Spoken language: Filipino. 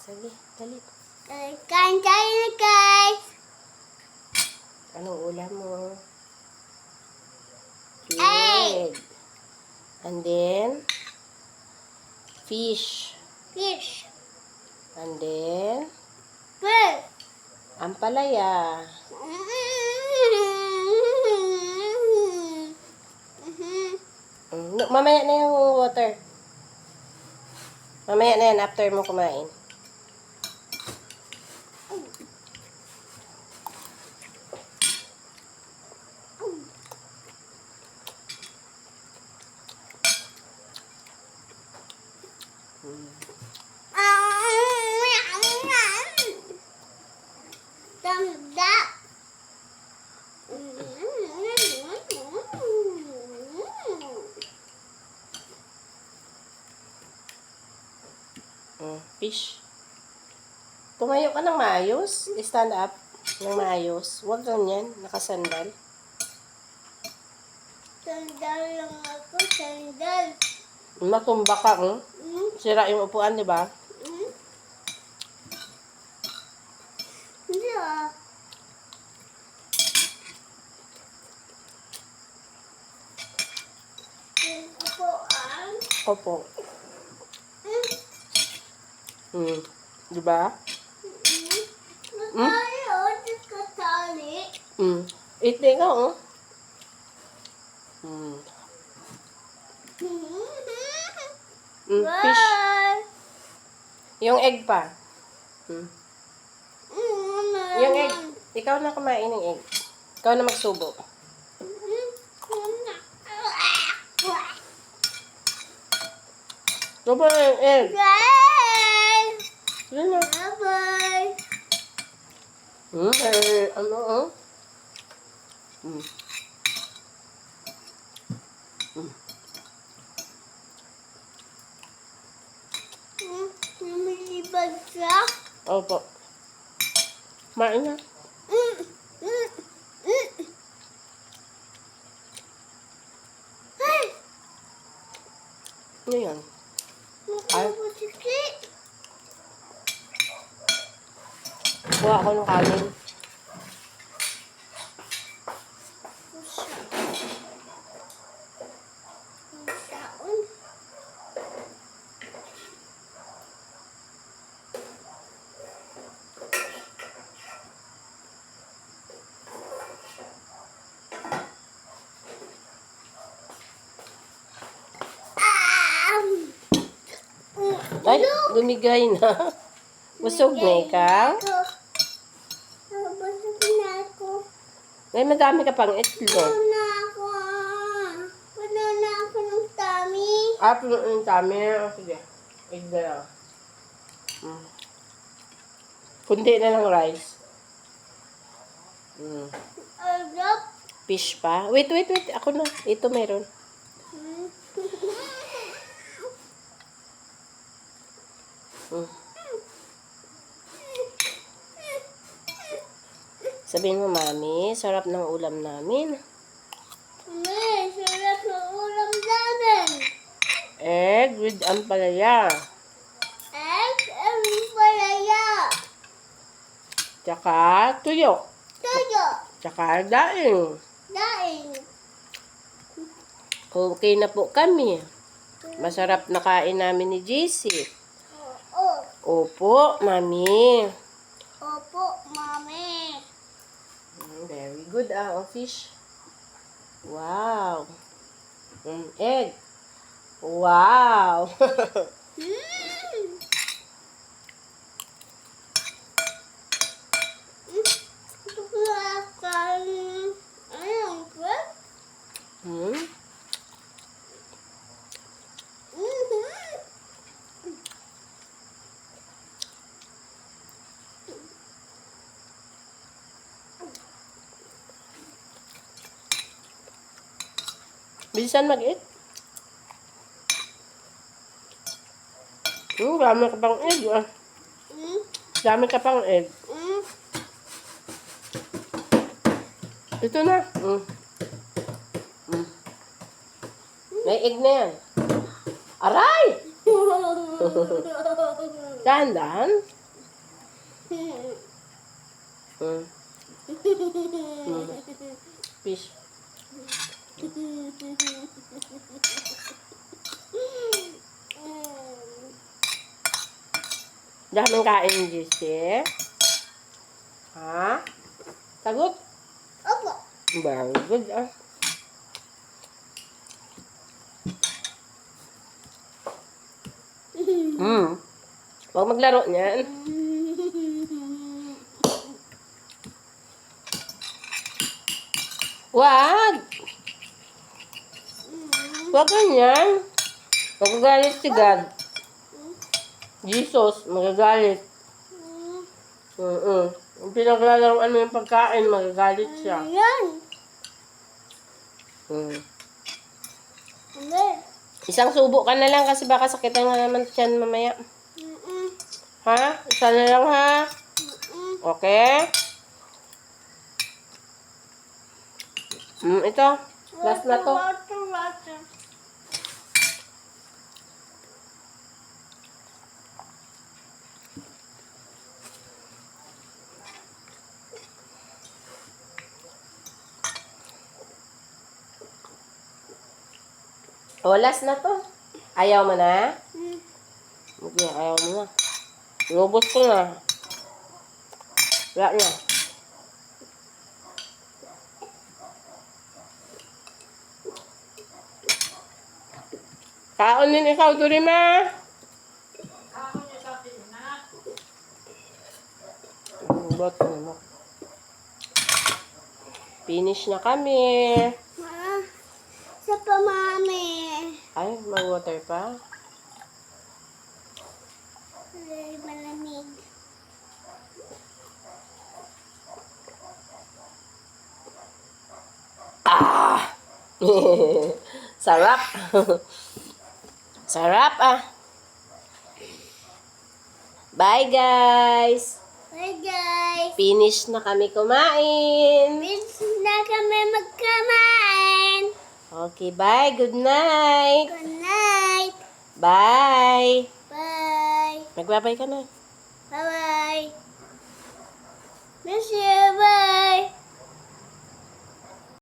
Sige, dali. Kain tayo na, guys. Anong ulam mo? Egg. Egg. And then, fish. Fish. And then, Bird. ampalaya. Mamaya na yung water. Mamaya na yan after mo kumain. Thumbs up. Fish. Tumayo ka ng maayos. Stand up ng maayos. Huwag ganyan. Nakasandal. Sandal lang ako, sandal. Matumba ka. Sira yung upuan, di ba? Hindi ah. Upuan. Opo. Di ba? Tayo, kasali. Eat din ka, oh. Fish. Bye. Yung egg pa. Yung egg. Ikaw na kumain ng egg. Ikaw na magsubo. Subo na yung egg. Bye. Yun na. Bye. Ano, oh? Lumilipad siya. Opo. Kumain na. Ano yan? Ay. Kuha ako ng kanin. Ay, lumigay na. Busog na ikaw. Busog na ako. May madami ka pang itlog. Puno na ako. Puno na ako ng tummy. Puno yung tummy. Sige. Egg na lang. Kundi na lang rice. Arap. Fish pa. Wait. Ako na. Ito meron. Sabihin mo, Mami, sarap ng ulam namin. Mami, sarap ng ulam namin. Egg with ampalaya. Egg and palaya. Tsaka tuyo. Tuyo. Tsaka daing. Daing. Okay na po kami. Masarap na kain namin ni JC. Opo, Mami. Opo, Mami. Very good, fish. Wow. Egg. Wow. Ito ko akan. Ayun, crab. Bilisan mag-eat. Dami ka pang egg. Dami ka pang egg. Ito na. May egg na yan. Aray! Dahan-dahan. Mm. Fish. Daming kain ni Jessie. Ha? Sagot? Opo. Very good, ah. Huwag maglaro niyan. Wag! Huwag ganyan. Magagalit si God. Jesus, magagalit. Kung pinaglalaroan mo yung pagkain, magagalit siya. Ayan. Hindi. Isang subo ka na lang kasi baka sakitan nga naman tiyan mamaya. Ha? Isa na lang ha? Okay? Ito. Last na to. Water. O, last na to. Ayaw mo na? Okay, ayaw mo na. Inubos ko na. Wala na. Kaon din ikaw, Dorima. Finish na kami. Sa pamami. Ay, mag-water pa. Malamig. Ah! Sarap. Sarap ah. Bye guys. Hey guys. Finish na kami kumain. Bis na kami magkamain. Okay, bye. Good night. Good night. Bye. Bye. Magbabay ka na. Bye-bye. Miss you. Bye.